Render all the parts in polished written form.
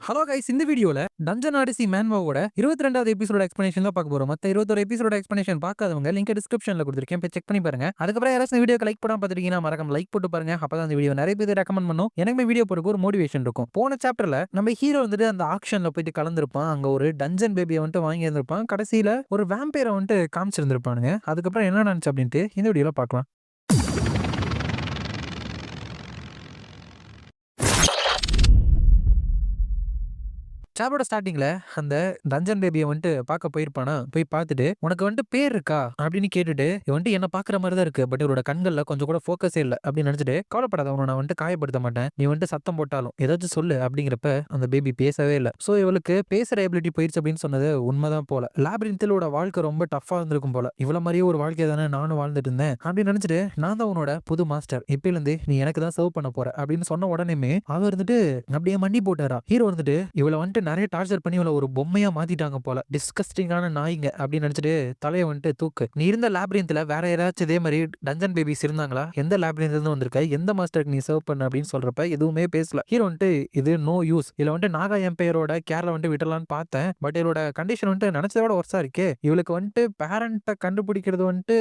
Hello guys, இந்த வீடியோல dungeon odyssey மேன்வாவோட 22வது எபிசோட எக்ஸ்பிளனேஷன் தான் பார்க்க போறோம். மத்த 21 எபிசோட எக்ஸ்பிளனேஷன் பார்க்காதவங்க லிங்க் டிஸ்கிரிப்ஷன்ல கொடுத்திருக்கேன். போய் செக் பண்ணி பாருங்க. அதுக்கப்புறம் யாராச்சும் வீடியோக்கு லைக் பண்ணாம பார்த்துட்டீங்கன்னா மறக்காம லைக் போட்டு பாருங்க. அப்பதான் அந்த வீடியோ நிறைய பேர் ரெக்கமெண்ட் பண்ணும். எனக்குமே வீடியோ போறதுக்கு ஒரு மோட்டிவேஷன் இருக்கும். போன சாப்டர்ல நம்ம ஹீரோ வந்துட்டு அந்த ஆக்ஷன்ல போயிட்டு கலந்துருப்பான். அங்க ஒரு டஞ்சன் பேபியை வந்துட்டு வாங்கி இருந்திருப்பான். கடைசியில ஒரு வேம்பையரை வந்துட்டு காமிச்சிருந்திருப்பானுங்க. அதுக்கப்புறம் என்ன நடந்துச்சு அப்படின்ட்டு இந்த வீடியோல பார்க்கலாம். சாப்டரோட ஸ்டார்டிங்ல அந்த டஞ்சன் பேபியை வந்துட்டு பார்க்க போயிருப்பானா, போய் பார்த்துட்டு உனக்கு வந்துட்டு பேர் இருக்கா அப்படின்னு கேட்டுட்டு இவன் வந்துட்டு என்ன பார்க்குற மாதிரி தான் இருக்கு, பட் இவரோட கண்கள்ல கொஞ்சம் கூட ஃபோக்கஸே இல்லை அப்படின்னு நினைச்சிட்டு, கவலைப்படாத, உன்னை நான் வந்துட்டு காயப்படுத்த மாட்டேன், நீ வந்துட்டு சத்தம் போட்டாலும் ஏதாச்சும் சொல்லு அப்படிங்கிறப்ப அந்த பேபி பேசவே இல்லை. ஸோ இவளுக்கு பேசுற எபிலிட்டி போயிடுச்சு அப்படின்னு சொன்னது உண்மைதான் போல. லாபிரின்த்திலோட வாழ்க்கை ரொம்ப டஃபா இருந்திருக்கும் போல. இவ்வளவு மாதிரியே ஒரு வாழ்க்கை தானே நானும் வாழ்ந்துட்டு இருந்தேன் அப்படின்னு நினைச்சிட்டு, நான் தான் உன்னோட புது மாஸ்டர், இப்பிலிருந்து நீ எனக்கு தான் சர்வ் பண்ண போற அப்படின்னு சொன்ன உடனேமே அவர் இருந்துட்டு அப்படியே மண்டி போட்டாரா. ஹீரோ வந்துட்டு இவளை வந்துட்டு நிறைய டார்ச்சர் பண்ணி இவளை ஒரு பொம்மையா மாத்திட்டாங்க போல, டிஸ்கஸ்டிங்கான நாய்ங்க அப்படின்னு நினைச்சிட்டு தலையை வந்துட்டு தூக்கு. நீ இருந்த லேப்ரின்த்ல வேற யாராச்சும் இதே மாதிரி டஞ்சன் பேபிஸ் இருந்தாங்களா, எந்த லேப்ரின்த்ல இருந்து வந்திருக்க, எந்த மாஸ்டருக்கு நீ சர்வ் பண்ண அப்படின்னு சொல்றப்ப எதுவுமே பேசல. ஹீரோ வந்துட்டு இது நோ யூஸ், இதுல வந்துட்டு நாகா எம்பையரோட கேர்ல வந்துட்டு விட்டலான்னு பார்த்தேன், பட் இவளோட கண்டிஷன் வந்துட்டு நினைச்சதோட ஒர்ஸா இருக்கே. இவளுக்கு வந்துட்டு பேரண்ட்டை கண்டுபிடிக்கிறது வந்துட்டு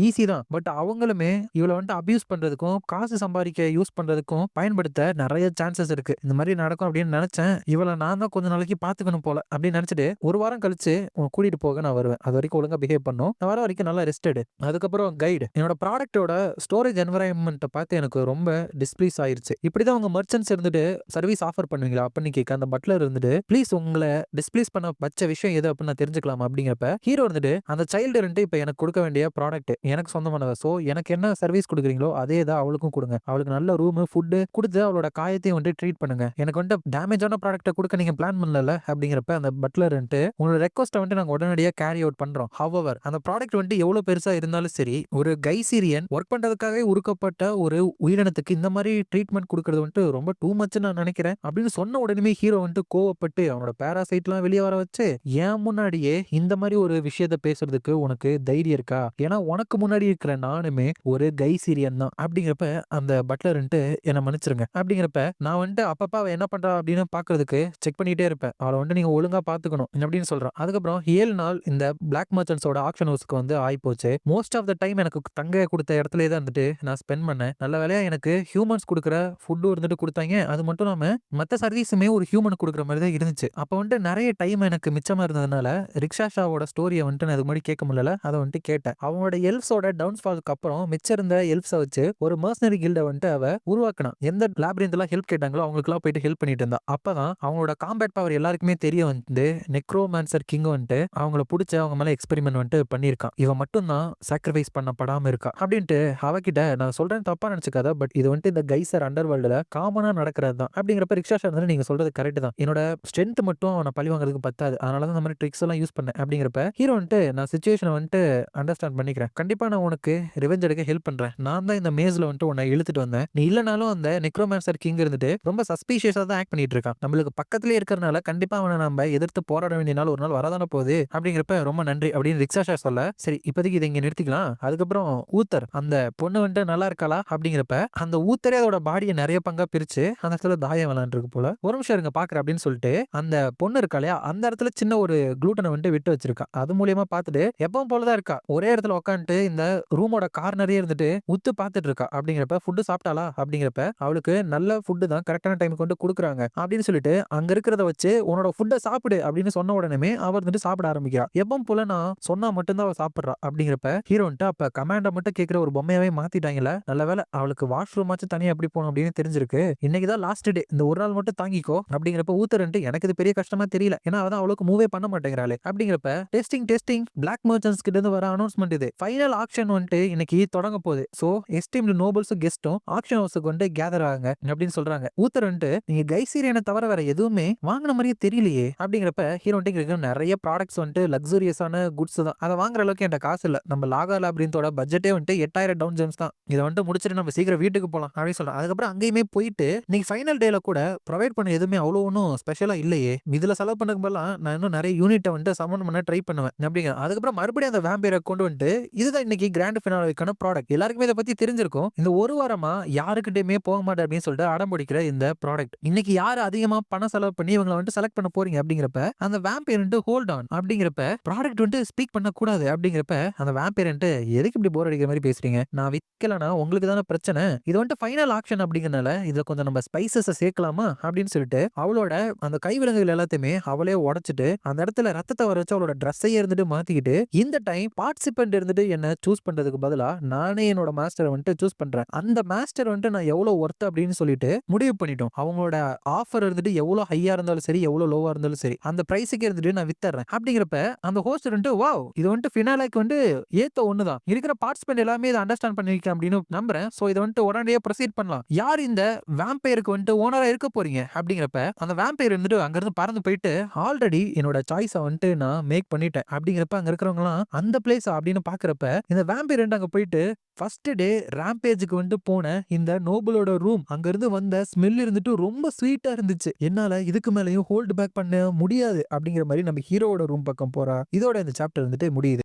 ஈஸி தான், பட் அவங்களுமே இவளை வந்துட்டு அபியூஸ் பண்றதுக்கும் காசு சம்பாதிக்க யூஸ் பண்றதுக்கும் பயன்படுத்த நிறைய சான்சஸ் இருக்கு. இந்த மாதிரி நடக்கும் அப்படின்னு நினைச்சேன். இவளை நான் தான் கொஞ்ச நாளைக்கு பாத்துக்கணும் போல அப்படின்னு நினைச்சிட்டு, ஒரு வாரம் கழிச்சு கூட்டிட்டு போக நான் வருவேன், அது வரைக்கும் ஒழுங்கா பிஹேவ் பண்ணும், நான் வர வரைக்கும் நல்லா ரெஸ்ட் எடு. அதுக்கப்புறம் கைடு என்னோட ப்ராடக்ட்டோட ஸ்டோரேஜ் என்வரான்மெண்ட்டை பார்த்து எனக்கு ரொம்ப டிஸ்ப்ளீஸ் ஆயிருச்சு. இப்படிதான் உங்க மர்ச்சன்ட்ஸ் இருந்துட்டு சர்வீஸ் ஆஃபர் பண்ணுவீங்களா அப்படின்னு கேட்க அந்த பட்லர் இருந்துட்டு, ப்ளீஸ் உங்களை டிஸ்ப்ளீஸ் பண்ண வச்ச விஷயம் எது அப்படின்னு நான் தெரிஞ்சுக்கலாம் அப்படிங்கிறப்ப ஹீரோ இருந்துட்டு, அந்த சைல்டு இருந்துட்டு இப்ப எனக்கு கொடுக்க வேண்டிய ப்ராடக்ட் எனக்கு சொந்தமானவ, சோ எனக்கு என்ன சர்வீஸ் கொடுக்குறீங்களோ அதே தான் அவளுக்கும் கொடுங்க, அவளுக்கு நல்ல ரூம் ஃபுட்டு கொடுத்து அவளோட காயத்தையும் வந்து ட்ரீட் பண்ணுங்க, எனக்கு வந்துட்டு டேமேஜான ப்ராடக்ட்டை கொடுக்க நீங்க பிளான் பண்ணல அப்படிங்கிறப்ப அந்த பட்லர் வந்துட்டு, உங்களோட ரெக்வஸ்ட்டை வந்துட்டு நாங்க உடனடியாக கேரி அவுட் பண்றோம், ஹவவர் அந்த ப்ராடக்ட் வந்துட்டு எவ்வளவு பெருசா இருந்தாலும் சரி, ஒரு கைசீரியன் ஒர்க் பண்றதுக்காக உருக்கப்பட்ட ஒரு உயிரினத்துக்கு இந்த மாதிரி ட்ரீட்மெண்ட் கொடுக்கறது வந்துட்டு ரொம்ப டூ மச் நான் நினைக்கிறேன் அப்படின்னு சொன்ன உடனே ஹீரோ வந்துட்டு கோவப்பட்டு அவனோட பேராசைட்லாம் வெளியே வர வச்சு, ஏன் முன்னாடியே இந்த மாதிரி ஒரு விஷயத்த பேசுறதுக்கு உனக்கு தைரியம் இருக்கா, ஏன்னா உனக்கு முன்னாடி இருக்கிற நானுமே ஒரு கைசீரியன் தான் அப்படிங்கிறப்ப அந்த பட்லர் வந்துட்டு என்ன மன்னிச்சிருங்க அப்படிங்கிறப்ப, நான் வந்துட்டு அப்பப்ப அவ என்ன பண்றா அப்படின்னு பாக்குறதுக்கு செக் பண்ணிட்டே இருப்பேன், அவளை வந்துட்டு நீங்க ஒழுங்கா பாத்துக்கணும் அப்படின்னு சொல்றான். அதுக்கப்புறம் 7 நாள் இந்த பிளாக் மர்ச்சன்ட்ஸோட ஆக்ஷன் ஹவுஸ்க்கு வந்து ஆயிப்போச்சு. மோஸ்ட் ஆஃப் த டைம் எனக்கு தங்க கொடுத்த இடத்துல தான் வந்துட்டு நான் ஸ்பெண்ட் பண்ணேன். நல்ல வேலையா எனக்கு ஹியூமன்ஸ் கொடுக்குற ஃபுட்டு இருந்துட்டு கொடுத்தாங்க. அது மட்டும் இல்லாம மத்த சர்வீஸுமே ஒரு ஹியூமன் கொடுக்குற மாதிரி தான் இருந்துச்சு. அப்ப வந்துட்டு நிறைய டைம் எனக்கு மிச்சமா இருந்ததுனால ரிக்ஷாஷாவோட ஸ்டோரியை வந்துட்டு நான் இது மாதிரி கேட்க முடியல, அதை வந்துட்டு கேட்டேன். அவனோட எல்ஃப்ஸோட டவுன்ஃபாலுக்கு அப்புறம் மிச்சம் இருந்த எல்ஃப்ஸை வச்சு ஒரு மர்சனரி கில்டை வந்துட்டு அவ உருவாக்கினான். எந்த லேப்ரின்த்லாம் ஹெல்ப் கேட்டாங்களோ அவங்களுக்குலாம் போயிட்டு ஹெல்ப் பண்ணிட்டு இருந்தா. அப்பதான் அவங்களோட காம்பேட் பவர் எல்லாருக்குமே தெரிய வந்து நெக்ரோமான்சர் கிங் வந்துட்டு அவங்கள பிடிச்ச அவங்க மேல எக்ஸ்பெரிமெண்ட் வந்துட்டு பண்ணியிருக்கான். இவன் மட்டும் தான் சாக்ரிஃபைஸ் பண்ணப்படாம இருக்கா அப்படின்ட்டு அவகிட்ட, நான் சொல்றேன் தப்பா நினைச்சுக்காத, பட் இது வந்துட்டு இந்த கைசர் அண்டர் வேர்ல்டுல காமனா நடக்கிறது தான் அப்படிங்கிறப்ப ரிக்ஷாஷா இருந்தாலும் நீங்க சொல்றது கரெக்ட் தான், என்னோட ஸ்ட்ரென்த் மட்டும் அவனை பழி வாங்குறதுக்கு பத்தாது, அதனால தான் இந்த மாதிரி ட்ரிக்ஸ் எல்லாம் யூஸ் பண்ணேன் அப்படிங்கிறப்ப ஹீரோ வந்துட்டு, நான் சிச்சுவேஷனை வந்துட்டு அண்டர்ஸ்டாண்ட் பண்ணிக்கிறேன், கண்டிப்பா நான் உனக்கு ரிவெஞ்ச் எடுக்க ஹெல்ப் பண்றேன், நான் தான் இந்த மேஸ்ல வந்துட்டு உன்னை இழுத்துட்டு வந்தேன், நீ இல்லனாலும் அந்த நெக்ரோமான்சர் கிங் இருந்துட்டு ரொம்ப சஸ்பீஷியஸா தான் ஆக்ட் பண்ணிட்டு இருக்கான், நம்மளுக்கு பக்கத்திலே இருக்கிறனால கண்டிப்பா அவனை நம்ம எதிர்த்து போராட வேண்டிய நாள் ஒரு நாள் வரதான போகுது அப்படிங்கிறப்ப ரொம்ப நன்றி அப்படின்னு ரிக்ஷாஷா சொல்ல, சரி இப்போதைக்கு இதை இங்க நிறுத்திக்கலாம். அதுக்கப்புறம் ஊத்தர் அந்த பொண்ணு வந்துட்டு நல்லா இருக்காளா அப்படிங்கிறப்ப அந்த ஊத்தரே அதோட பாடியை நிறைய பங்கா பிரிச்சு அந்த இடத்துல தாயம் விளாண்டுருக்கு போல, ஒரு நிமிஷம் இருங்க பாக்குறேன் அப்படின்னு சொல்லிட்டு அந்த பொண்ணு இருக்கா இல்லையா, அந்த இடத்துல சின்ன ஒரு குளூட்டனை வந்துட்டு விட்டு வச்சிருக்கா. அது மூலியமா பார்த்துட்டு எப்பவும் போலதான் இருக்கா, ஒரே இடத்துல உட்காந்துட்டு இந்த ரூமோட கார்னரே இருந்துட்டு உத்து பார்த்துட்டு இருக்கா. அப்படிங்கிறப்ப ஃபுட்டு சாப்பிட்டாளா அப்படிங்கிறப்ப அவளுக்கு நல்ல ஃபுட்டு தான் கரெக்டான டைமுக்கு வந்து கொடுக்குறாங்க அப்படின்னு சொல்லிட்டு அங்க இருக்கிறத வச்சு உன்னோட ஃபுட்டை சாப்பிடு அப்படின்னு சொன்ன உடனே அவர் வந்துட்டு சாப்பிட ஆரம்பிக்கிறா. எப்பவும் போல நான் சொன்னா மட்டும்தான் அவள் சாப்பிட்றா அப்படிங்கிறப்ப ஹீரோ வந்துட்டு, அப்ப கமாண்டை மட்டும் கேட்கிற ஒரு பொம்மையாவே மாத்திட்டாங்கல்ல, நல்ல வேலை அவளுக்கு வாஷ்ரூம் ஆச்சு தனியா எப்படி போகணும் அப்படின்னு தெரிஞ்சிருக்கு, இன்னைக்கு தான் லாஸ்ட் டே, இந்த ஒரு நாள் மட்டும் தாங்கிக்கோ அப்படிங்கிறப்ப ஊத்தரன்ட்டு, எனக்கு இது பெரிய கஷ்டமா தெரியல, ஏன்னா அவதான் அவளுக்கு மூவே பண்ண மாட்டேங்கிறாளே அப்படிங்கிறப்ப, டெஸ்டிங் பிளாக் மர்ச்சன்ட்ஸ் கிட்ட இருந்து வர அனௌன்ஸ்மெண்ட் இது, ஃபைனல் ஆக்ஷன் வந்துட்டு இன்னைக்கு தொடங்க போகுது, சோ எஸ்டீம்டு நோபல்ஸும் கெஸ்ட்டும் ஆக்ஷன் ஹவுஸுக்கு வந்து கேதர் ஆகுங்க அப்படின்னு சொல்றாங்க. ஊத்தர் வந்துட்டு, நீங்க கைசீரியனை தவிர வேற எதுவுமே வாங்கின மாதிரியே தெரியலையே அப்படிங்கிறப்ப ஹீரோ நிறைய ப்ராடக்ட்ஸ் வந்துட்டு லக்ஸூரியஸான குட்ஸ் தான், அதை வாங்குற அளவுக்கு என்கிட்ட காசு இல்லை, நம்ம லாகா லாப்ரின்த்தோட பட்ஜெட்டே வந்துட்டு 8000 டவுன் ஜெம்ஸ் தான், இதை வந்துட்டு முடிச்சுட்டு நம்ம சீக்கிரம் வீட்டுக்கு போகலாம் அப்படின்னு சொல்றேன். அதுக்கப்புறம் அங்கேயுமே போயிட்டு நீங்க ஃபைனல் டேல கூட ப்ரொவைட் பண்ண எதுவுமே அவ்வளோ ஒன்றும் ஸ்பெஷலா இல்லையே, இதுல செலவு பண்ணக்கு பதிலா நான் இன்னும் நிறைய யூனிட்டை வந்துட்டு சமன் பண்ண ட்ரை பண்ணுவேன் அப்படிங்க. அதுக்கப்புறம் மறுபடியும் அந்த வேம்பையரை கொண்டு வந்துட்டு, இதுதான் இன்னைக்கு கிராண்ட் ஃபினாலேக்கான ப்ராடக்ட், எல்லாருக்குமே இதை பத்தி தெரிஞ்சிருக்கும், இந்த ஒரு வாரமா யாருக்கிட்டயுமே போக மாட்டேன் அப்படின்னு சொல்லிட்டு அடம் பிடிக்கிற இந்த ப்ராடக்ட் இன்னைக்கு யார் அதிகமா பணம் செலவு பண்ணி இவங்கள வந்துட்டு செலக்ட் பண்ண போறீங்க அப்படிங்கிறப்ப அந்த வேம்பயர் வந்துட்டு ஹோல்ட் ஆன் அப்படிங்கிறப்ப ப்ராடக்ட் வந்துட்டு ஸ்பீக் பண்ணக்கூடாது அப்படிங்கிறப்ப அந்த வேம்பயர் வந்துட்டு எதுக்கு இப்படி போர் அடிக்கிற மாதிரி பேசுறீங்க, நான் விற்கலனா உங்களுக்கு தானே பிரச்சனை, இது வந்துட்டு ஃபைனல் ஆக்ஷன் அப்படிங்கறனால இதுல கொஞ்சம் நம்ம ஸ்பைசஸ் சேர்க்கலாமா அப்படின்னு சொல்லிட்டு அவளோட அந்த கைவிலங்குகள் எல்லாத்தையுமே அவளே உடைச்சிட்டு அந்த இடத்துல ரத்தத்தை வர வச்சு அவளோட ட்ரெஸ்ஸையே இருந்துட்டு மாத்திக்கிட்டு இந்த டைம் பார்ட்டிசிபென்ட் இருந்துட்டு என்ன சூஸ் பண்றதுக்கு பதிலா நானே என்னோட மாஸ்டரை வந்துட்டு சூஸ் பண்றேன், அந்த மாஸ்டர் வந்துட்டு நான் எவ்வளவு ஒர்த் அப்படின்னு சொல்லிட்டு முடிவு பண்ணிட்டோம். அவங்களோட ஆஃபர் இருந்துட்டு எவ்வளவு ஹையா இருந்தாலும் சரி எவ்வளவு லோவா இருந்தாலும் சரி அந்த பிரைஸுக்கு இருந்துட்டு நான் வித்தறேன் அப்படிங்கிறப்ப அந்த ஹோஸ்ட் வந்துட்டு வாவ் இது வந்துட்டு ஃபினாலேக்கு வந்து ஏத்த ஒண்ணுதான், இருக்கிற பார்ட்டிசிபென்ட் எல்லாமே இதை அண்டர்ஸ்டாண்ட் பண்ணிருக்கேன் அப்படின்னு நம்புறேன். சோ இதை வந்துட்டு உடனடியே ப்ரொசீட் பண்ணலாம். யார் இந்த வேம்பயருக்கு வந்துட்டு ஓனரா இருக்க போறீங்க அப்படிங்கிறப்ப அந்த வேம்பயர் வந்துட்டு அங்கிருந்து பறந்து போயிட்டு ஆல்ரெடி என்னோட சாய்ஸை வந்துட்டு நான் மேக் பண்ணிட்டேன் அப்படிங்கிறப்ப அங்க இருக்கிறவங்க எல்லாம் அந்த பிளேஸ் அப்படின்னு பாக்குறப்ப இந்த வேம்பயர் அங்க போயிட்டு ஃபர்ஸ்ட் டே ராம்பேஜுக்கு வந்துட்டு போன இந்த நோபலோட ரூம் அங்க இருந்து வந்த ஸ்மெல் இருந்துட்டு ரொம்ப ஸ்வீட்டா இருந்துச்சு, என்னால இதுக்கு மேலயும் ஹோல்ட் பேக் பண்ண முடியாது அப்படிங்கிற மாதிரி நம்ம ஹீரோவோட ரூம் பக்கம் போறா. இதோட இந்த சாப்டர் வந்துட்டு முடியுது.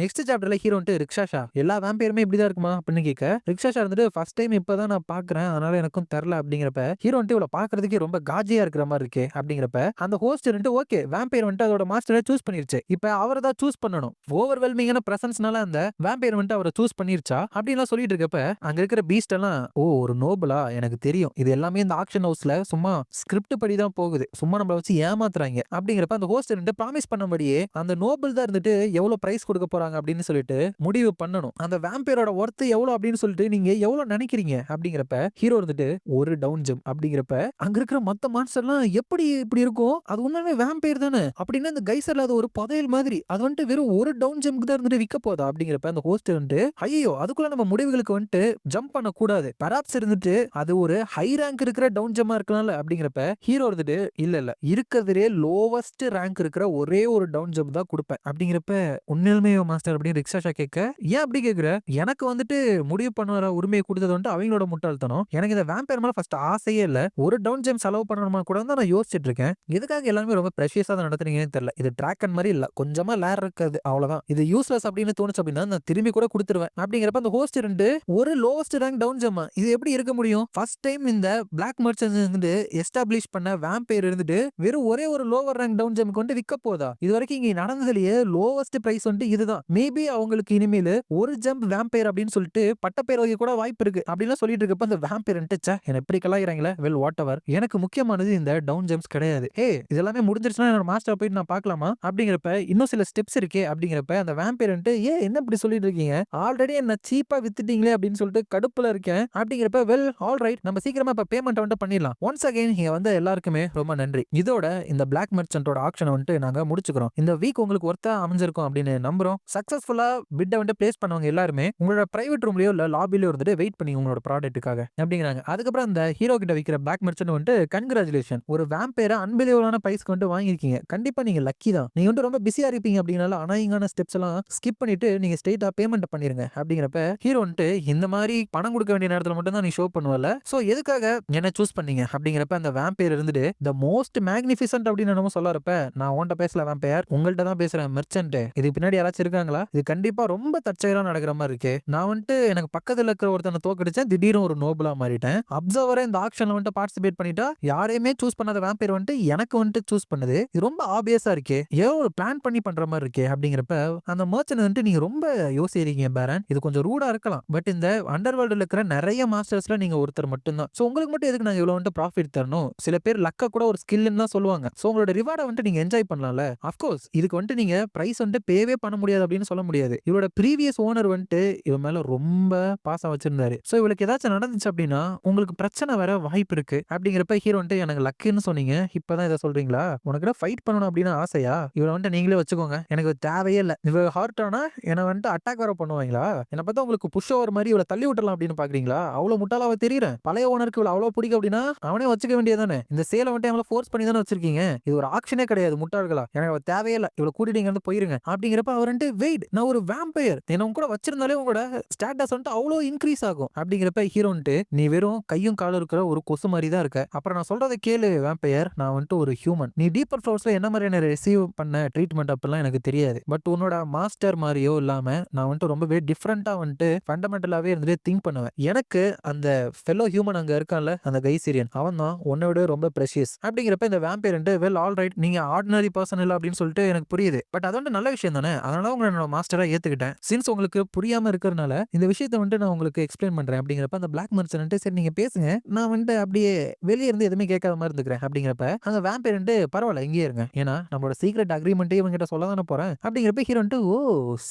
நெக்ஸ்ட் சாப்டர்ல ஹீரோ வந்துட்டு ரிக்ஷாஷா எல்லா வேம்பயருமே இப்படிதான் இருக்குமா அப்படின்னு கேட்க ரிக்ஷாஷா இருந்துட்டு ஃபர்ஸ்ட் டைம் இப்பதான் நான் பாக்குறேன் அதனால எனக்கும் தெரியல அப்படிங்கிறப்ப ஹீரோ வந்துட்டு இவ்வளவு பாக்குறதுக்கே ரொம்ப காஜியா இருக்கிற மாதிரி இருக்கு அப்படிங்கிறப்ப அந்த ஹோஸ்ட் வந்துட்டு ஓகே வேம்பயர் வந்துட்டு அதோட மாஸ்டரை சூஸ் பண்ணிருச்சு, இப்ப அவரை தான் சூஸ் பண்ணணும், ஓவர்வெல்மிங்கான பிரசன்ஸ்னால அந்த வேம்பயர் வந்துட்டு அவரை சூஸ் பண்ணிருச்சா அப்படின்னு சொல்லிட்டு இருக்கப்ப அங்க இருக்கிற பீஸ்ட் எல்லாம் ஓ ஒரு நோபலா எனக்கு தெரியும், இது எல்லாமே இந்த ஆக்ஷன் ஹவுஸ்ல சும்மா ஸ்கிரிப்ட் படி தான் போகுது, சும்மா நம்மள வச்சு ஏமாத்துறாங்க அப்படிங்கிறப்ப அந்த ஹோஸ்ட் வந்துட்டு ப்ராமிஸ் பண்ணபடியே அந்த நோபல் தான் இருந்துட்டு எவ்வளவு பிரைஸ் கொடுக்க போறாங்க அப்படின்னு சொல்லிட்டு முடிவு பண்ணணும். அந்த வேம்பயரோட ஒர்த் எவ்வளவு அப்படின்னு சொல்லிட்டு நீங்க எவ்வளவு நினைக்கிறீங்க அப்படிங்கிறப்ப ஹீரோ இருந்துட்டு ஒரு டவுன் ஜம்ப் அப்படிங்கிறப்ப அங்க இருக்கிற மத்த மான்ஸ்டர்லாம் எப்படி இப்படி இருக்கும், அது உண்மையாவே வேம்பயர் தானே அப்படின்னா அந்த கைசர்ல அது ஒரு புதையல் மாதிரி அது வந்துட்டு வெறும் ஒரு டவுன் ஜம்ப் தான் இருந்துட்டு விற்க போதா அப்படிங்கிறப்ப அந்த ஹோஸ்ட் வந்துட்டு ஐயோ அதுக்குள்ள நம்ம முடிவுகளுக்கு வந்துட்டு ஜம்ப் பண்ண கூடாது, பராப்ஸ் இருந்துட்டு அது ஒரு ஹை ரேங்க் இருக்கிற டவுன் ஜம்மா இருக்கலாம்ல அப்படிங்கிறப்ப ஹீரோ இருந்துட்டு இல்ல இல்ல இருக்கிறதுலே லோவஸ்ட் ரேங்க் இருக்கிற ஒரே ஒரு டவுன் ஜம்ப் தான் கொடுப்பேன் அப்படிங்கிறப்ப உண்மையிலுமே மாஸ்டர் அப்படின்னு ரிக்ஷாஷா கேட்க ஏன் அப்படி கேக்குற, எனக்கு வந்துட்டு முடிவு பண்ணுற உரிமையை கொடுத்தது வந்துட்டு அவங்களோட முட்டாள்தனம், எனக்கு இந்த வேம்பயர் மேல ஃபர்ஸ்ட் ஆசையே இல்ல, ஒரு டவுன் ஜெம் செலவு பண்ணணுமா கூட தான் நான் யோசிச்சுட்டு இருக்கேன், எதுக்காக எல்லாமே ரொம்ப ப்ரெஷியஸா தான் நடத்துறீங்கன்னு தெரியல, இது டிராக்கன் மாதிரி இல்ல கொஞ்சமா லேர் இருக்காது அவ்வளவுதான், இது யூஸ்லெஸ் அப்படின்னு தோணுச்சு அப்படின்னா நான் திரும்பி கூட கொடுத்துருவேன் அப்படிங்கிறப்ப அந்த ஹோஸ்ட் இருந்து ஒரு லோவஸ்ட் ரேங்க் டவுன் ஜெம்மா இது எப்படி இருக்க முடியும், ஃபர்ஸ்ட் டைம் இந்த பிளாக் மர்ச்சன்ட் இருந்து எஸ்டாப்ளிஷ் பண்ண வேம்பயர் இருந்துட்டு வெறும் ஒரே ஒரு லோவர் ரேங்க் டவுன் ஜெம்க்கு வந்து விற்க போதா, இது வரைக்கும் இங்க நடந்ததுலயே லோவஸ்ட் பிரைஸ் வந்துட்டு இதுதான், மேபி அவங்களுக்கு இனிமேல் ஒரு ஜம்ப் வேம்பயர் அப்படின்னு சொல்லிட்டு பட்டப்பேர் வைக்க கூட வாய்ப்பு இருக்கு அப்படின்னு சொல்லிட்டு இருக்கப்ப அந்த வேம்பயர் என்ன எப்படி கலாயிறாங்களே வெல் வாட் எவர், எனக்கு முக்கியமானது இந்த டவுன் ஜம்ப்ஸ் கிடையாது, ஹே இதெல்லாமே முடிஞ்சிருச்சுன்னா என்னோட மாஸ்டர் போயிட்டு நான் பார்க்கலாமா அப்படிங்கிறப்ப இன்னும் சில ஸ்டெப்ஸ் இருக்கே அப்படிங்கிறப்ப அந்த வேம்பயர் ஏன் என்ன இப்படி சொல்லிட்டு இருக்கீங்க, ஆல்ரெடி என்ன சீப்பா வித்துட்டீங்களே அப்படின்னு சொல்லிட்டு கடுப்புல இருக்கேன் அப்படிங்கிறப்ப வெல் ஆல் ரைட் நம்ம சீக்கிரமா இப்ப பேமெண்ட் வந்துட்டு பண்ணிடலாம், ஒன்ஸ் அகைன் இங்க வந்து எல்லாருக்குமே ரொம்ப நன்றி, இதோட இந்த பிளாக் மர்ச்சன்டோட ஆக்ஷன் வந்துட்டு நாங்க முடிச்சுக்கிறோம், இந்த வீக் உங்களுக்கு ஒர்த்தா அமைஞ்சிருக்கும் அப்படின்னு நம்புறோம், சக்சஸ்ஃபுல்லா பிட்டை வந்து பிளேஸ் பண்ணவங்க எல்லாருமே உங்களோட பிரைவேட் ரூம்லயோ இல்ல லாபிலயோ இருந்துட்டு வெயிட் பண்ணி உங்களோட ப்ராடக்ட்டுக்காக அப்படிங்கிறாங்க. அதுக்கப்புறம் அந்த ஹீரோ கிட்ட விற்கிற பிளாக் மர்ச்சன்ட் வந்துட்டு கன்கிராச்சுலேஷன் ஒரு வேம்பயரை அன்பிலியபிளான பிரைஸ்க்கு வந்து வாங்கியிருக்கீங்க, கண்டிப்பா நீங்க லக்கி தான், நீங்க வந்து ரொம்ப பிஸியா இருப்பீங்க அப்படின்னால அனாயிங்கான ஸ்டெப்ஸ் எல்லாம் ஸ்கிப் பண்ணிட்டு நீங்க ஸ்ட்ரெயிட்டா பேமெண்ட் பண்ணிருங்க அப்படிங்கிறப்ப ஹீரோ வந்துட்டு இந்த மாதிரி பணம் கொடுக்க வேண்டிய நேரத்துல மட்டும் தான் நீ ஷோ பண்ணுவல சோ எதுக்காக என்ன சூஸ் பண்ணீங்க அப்படிங்கிறப்ப அந்த வேம்பயர் இருந்துட்டு த மோஸ்ட் மேக்னிஃபிசன்ட் அப்படின்னு என்னமோ சொல்றப்ப நான் உன்கிட்ட பேசல வேம்பயர் உங்கள்கிட்ட தான் பேசுறேன் மெர்ச்சன்ட், இதுக்கு பின்னாடி யாராச்சும் இருக்காங்களா, இது கண்டிப்பா ரொம்ப தற்செயலா நடக்கிற மாதிரி இருக்கு, நான் வந்துட்டு எனக்கு பக்கத்துல இருக்கிற ஒருத்தனை தோக்கடிச்சேன் திடீர்னு ஒரு நோபலா மாறிட்டேன், அப்சர்வரே இந்த ஆக்ஷன்ல வந்துட்டு பார்ட்டிசிபேட் பண்ணிட்டா யாரையுமே சூஸ் பண்ணாத வேம்பயர் வந்துட்டு எனக்கு வந்துட்டு சூஸ் பண்ணுது, இது ரொம்ப ஆபியஸா இருக்கே ஏதோ ஒரு பிளான் பண்ணி பண்ற மாதிரி இருக்கே அப்படிங்கிறப்ப அந்த மர்ச்சன்ட் வந்துட்டு நீங்க ரொம்ப யோசிக்கிறீங்க பேரன், இது கொஞ்சம் ரூடா இருக்கலாம் பட் இந்த அண்டர் வேர்ல்டுல இருக்கிற நிறைய மாஸ்டர்ஸ்ல நீங்க ஒருத்தர் மட்டும்தான், சோ உங்களுக்கு மட்டும் எதுக்கு நாங்க இவ்வளவு வந்துட்டு ப்ராஃபிட் தரணும், சில பேர் லக்க கூட ஒரு ஸ்கில்னு தான் சொல்லுவாங்க, சோ உங்களோட ரிவார்டை வந்துட்டு நீங்க என்ஜாய் பண்ணலாம்ல, அஃப்கோர்ஸ் இதுக்கு வந்துட்டு நீங்க பிரைஸ் வந்துட்டு பேவே பண்ண முடியாது அப்படின்னு சொல்ல முடியாது, இவரோட ப்ரீவியஸ் ஓனர் வந்துட்டு இவன் மேல ரொம்ப பாசம் வச்சிருந்தாரு, சோ இவளுக்கு ஏதாச்சும் நடந்துச்சு அப்படின்னா உங்களுக்கு பிரச்சனை வர வாய்ப்பு இருக்கு அப்படிங்கிறப்ப ஹீரோ வந்துட்டு எனக்கு லக்குன்னு சொன்னீங்க இப்பதான் இதை சொல்றீங்களா, உனக்கு ஃபைட் பண்ணணும் அப்படின்னு ஆசையா, இவளை வந்துட்டு நீங்களே வச்சுக்கோங்க எனக்கு தேவையே இல்லை, இவ ஹார்ட் ஆனா என்ன வந்துட்டு அட்டாக் வர பண்ணுவாங்களா, என்ன பார்த்தா உங்களுக்கு புஷ் ஓவர் மாதிரி இவளை தள்ளி விட்டலாம் அப்படின்னு பாக்குறீங்களா, அவ்வளவு முட்டாளாவ தெரியுறேன், பழைய ஓனருக்கு இவ்வளவு அவ்வளவு பிடிக்கும் அப்படின்னா அவனே வச்சுக்க வேண்டியதானே, இந்த சேலை வந்துட்டு அவளை ஃபோர்ஸ் பண்ணி தானே வச்சிருக்கீங்க, இது ஒரு ஆக்ஷனே கிடையாது முட்டாள்களா, எனக்கு அவ தேவையே இல்லை இவ்வளவு கூட்டிட்டு இங்க இருந்து போயிருங்க அப்படிங்கிறப்ப அவர் வந்துட்டு வந்துட்டு வெயிட் நான் ஒரு வேம்பயர், என்ன உங்க கூட வச்சிருந்தாலே உங்களோட ஸ்டேட்டஸ் வந்துட்டு அவ்வளோ இன்க்ரீஸ் ஆகும் அப்படிங்கிறப்ப ஹீரோ வந்துட்டு நீ வெறும் கையும் காலும் இருக்கிற ஒரு கொசு மாதிரி தான் இருக்க. அப்புறம் நான் சொல்றதை கேளு வேம்பயர், நான் வந்துட்டு ஒரு ஹியூமன். நீ டீப்பர் ஃப்ளோர்ஸ்ல என்ன மாதிரியான ரிசீவ் பண்ண ட்ரீட்மெண்ட் அப்படிலாம் எனக்கு தெரியாது. பட் உன்னோட மாஸ்டர் மாதிரியோ இல்லாம நான் வந்துட்டு ரொம்பவே டிஃப்ரெண்டா வந்துட்டு ஃபண்டமெண்டலாவே இருந்துட்டு திங்க் பண்ணுவேன். எனக்கு அந்த ஃபெலோ ஹியூமன் அங்க இருக்கான்ல அந்த கைசீரியன், அவன் தான் உன்னை விட ரொம்ப ப்ரெஷியஸ். அப்படிங்கிறப்ப இந்த வேம்பயர் வெல் ஆல் ரைட், நீங்க ஆர்டினரி பர்சன் இல்ல அப்படின்னு சொல்லிட்டு எனக்கு புரியுது. பட் அது வந்து நல்ல விஷயம் தானே, அதனால உங்களை என்னோட மாஸ்டரா ஏத்துக்கிட்டேன். சின்ஸ் உங்களுக்கு புரியாம இருக்கிறதுனால இந்த விஷயத்தை வந்துட்டு நான் உங்களுக்கு எக்ஸ்பிளைன் பண்றேன் அப்படிங்கிறப்ப அந்த பிளாக் மர்ச்சன்ட் சரி நீங்க பேசுங்க, நான் வந்துட்டு அப்படியே வெளியே இருந்து எதுவுமே கேட்காத மாதிரி இருந்துக்கிறேன் அப்படிங்கிறப்ப அங்க வேம்பயர் பரவாயில்ல இங்கேயே இருங்க, ஏன்னா நம்மளோட சீக்ரெட் அக்ரிமெண்ட்டே இவங்கிட்ட சொல்ல தானே போறேன் அப்படிங்கிறப்ப ஹீரோ ஓ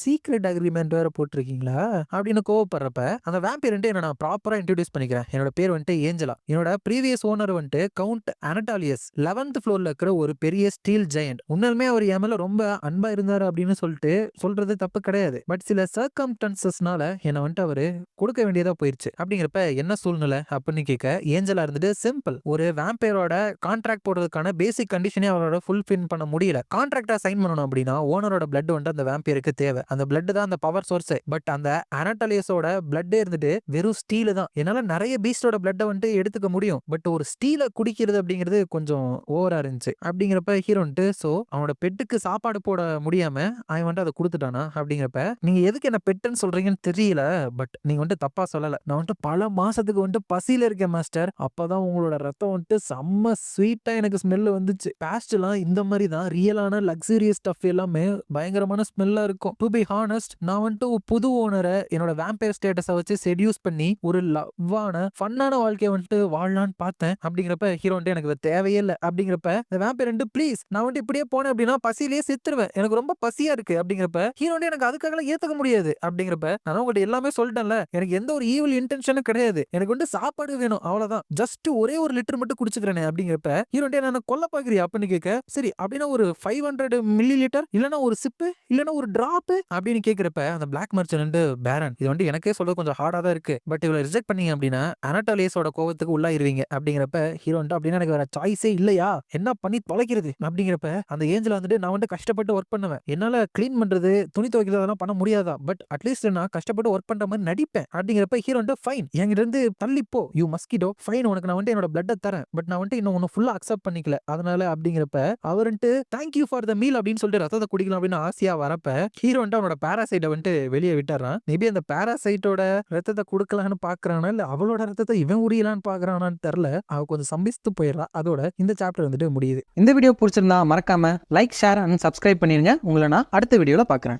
சீக்ரெட் அக்ரிமெண்ட் வேற போட்டிருக்கீங்களா அப்படின்னு கோவப்படுறப்ப அந்த வேம்பயர் என்ன நான் ப்ராப்பரா இன்ட்ரோடியூஸ் பண்ணிக்கிறேன். என்னோட பேர் வந்துட்டு ஏஞ்சலா, என்னோட ப்ரீவியஸ் ஓனர் வந்துட்டு கவுண்ட் அனட்டாலியஸ் 11th ஃப்ளோர்ல இருக்கிற ஒரு பெரிய ஸ்டீல் ஜெயண்ட். உண்மையுமே அவர் என் மேல ரொம்ப அன்பா இருந்தாரு அப்படின்னு சொல்லிட்டு சொல்றது தப்பு கிடையாது. பட் சில சர்க்கம்ஸ்டன்சஸ்னால என்ன வந்துட்டு அவரு கொடுக்க வேண்டியதா போயிருச்சு. அப்படிங்கிறப்ப என்ன சூழ்நிலை அப்படின்னு கேட்க ஏஞ்சலா இருந்துட்டு சிம்பிள், ஒரு வேம்பயரோட கான்ட்ராக்ட் போடுறதுக்கான பேசிக் கண்டிஷனே அவரோட ஃபுல்ஃபில் பண்ண முடியல. கான்ட்ராக்டா சைன் பண்ணணும் அப்படின்னா ஓனரோட பிளட் வந்து அந்த வேம்பயருக்கு தேவை. அந்த பிளட் தான் அந்த பவர் சோர்ஸ். பட் அந்த அனட்டாலியஸோட பிளட்டே இருந்துட்டு வெறும் ஸ்டீல் தான். என்னால நிறைய பீஸ்டோட பிளட்டை வந்துட்டு எடுத்துக்க முடியும். பட் ஒரு ஸ்டீல குடிக்கிறது அப்படிங்கிறது கொஞ்சம் ஓவரா இருந்துச்சு. அப்படிங்கிறப்ப ஹீரோ சோ அவனோட பெட்டுக்கு சாப்பாடு போட முடியாம அவன் வந்துட்டு அதை கொடுத்துட்டானா அப்படிங்கிறப்ப நீங்க எதுக்கு என்ன பெட்டுன்னு சொல்றீங்கன்னு தெரியல. பட் நீங்க வந்துட்டு தப்பா சொல்லல, நான் வந்துட்டு பல மாசத்துக்கு வந்துட்டு பசியில இருக்கேன் மாஸ்டர். அப்பதான் உங்களோட ரத்தம் வந்துட்டு செம்ம ஸ்வீட்டா எனக்கு ஸ்மெல் வந்துச்சு. பாஸ்ட்லாம் இந்த மாதிரி தான் ரியலான லக்ஸூரியஸ் ஸ்டஃப் எல்லாமே பயங்கரமான ஸ்மெல்லா இருக்கும். டு பி ஹானஸ்ட், நான் வந்துட்டு ஒரு புது ஓனரை என்னோட வேம்பயர் ஸ்டேட்டஸை வச்சு செடியூஸ் பண்ணி ஒரு லவ்வான ஃபன்னான வாழ்க்கையை வந்துட்டு வாழலான்னு பார்த்தேன். அப்படிங்கிறப்ப ஹீரோ எனக்கு தேவையே இல்லை. அப்படிங்கிறப்ப இந்த வேம்பயர் ப்ளீஸ் நான் வந்துட்டு இப்படியே போனேன் அப்படின்னா பசியிலேயே செத்துருவேன், எனக்கு ரொம்ப பசியா இருக்கு. அப்படிங்கிறப்ப ஹீரோ எனக்கு அதுக்காக ஏத்துக்க முடியாது. அப்படிங்கிறப்ப நான் உங்கள்கிட்ட எல்லாமே சொல்லிட்டேன்ல, எனக்கு எந்த ஒரு ஈவில் இன்டென்ஷனும் கிடையாது, எனக்கு வந்து சாப்பாடு வேணும் அவ்வளவுதான், ஜஸ்ட் ஒரே ஒரு லிட்டர் மட்டும் குடிச்சுக்கிறேன். அப்படிங்கிறப்ப ஹீரோ நான் கொல்ல பாக்குறியா அப்படின்னு கேட்க, சரி அப்படின்னா ஒரு 500 மில்லி லிட்டர் இல்லனா ஒரு சிப்பு இல்லனா ஒரு டிராப் அப்படின்னு கேட்கிறப்ப அந்த பிளாக் மர்ச்சன்ட் பேரன் இது வந்து எனக்கே சொல்றது கொஞ்சம் ஹார்டா தான் இருக்கு. பட் இவளை ரிஜெக்ட் பண்ணீங்க அப்படின்னா அனட்டாலியஸோட கோவத்துக்கு உள்ளாயிருவீங்க. அப்படிங்கிறப்ப ஹீரோ அப்படின்னா எனக்கு வேற சாய்ஸே இல்லையா, என்ன பண்ணி தொலைக்கிறது. அப்படிங்கிறப்ப அந்த ஏஞ்சல் வந்துட்டு நான் வந்து கஷ்டப்பட்டு ஒர்க் பண்ணுவேன், என்னால கிளீன் பண்றது துணி துவைக்கிறது அதெல்லாம் பண்ண முடியாதா, பட் அட்லீஸ்ட் நான் கஷ்டப்பட்டு ஒர்க் பண்ற மாதிரி நடிப்பேன். அப்படிங்கிறப்ப ஹீரோ ஃபைன் என்கிட்ட இருந்து தள்ளிப்போ யூ மஸ்கிட்டோ, ஃபைன் உனக்கு நான் வந்து என்னோட பிளட்டை தரேன், பட் நான் வந்து இன்னும் ஒன்னு ஃபுல்லா அக்செப்ட் பண்ணிக்கல அதனால. அப்படிங்கிறப்ப அவர் thank you for the meal அப்படின்னு சொல்லிட்டு ரத்தத்தை குடிக்கலாம் அப்படின்னு ஆசையா வரப்ப ஹீரோ அவனோட பாராசைட்டை வந்து வெளியே விட்டுறான். மேபி அந்த பாராசைட்டோட ரத்தத்தை கொடுக்கலான்னு பாக்குறானா இல்ல அவளோட ரத்தத்தை இவன் உரியலான்னு பாக்குறானான்னு தெரியல. அவ கொஞ்சம் சம்பிஸ்து போயிடுறா. அதோட இந்த சாப்டர் வந்துட்டு முடியுது. இந்த வீடியோ பிடிச்சிருந்தா மறக்காம லைக், ஷேர் அண்ட் சப்ஸ்கிரைப் பண்ணிருங்க. உங்களை நான் அடுத்த வீடியோல பாக்குறேன்.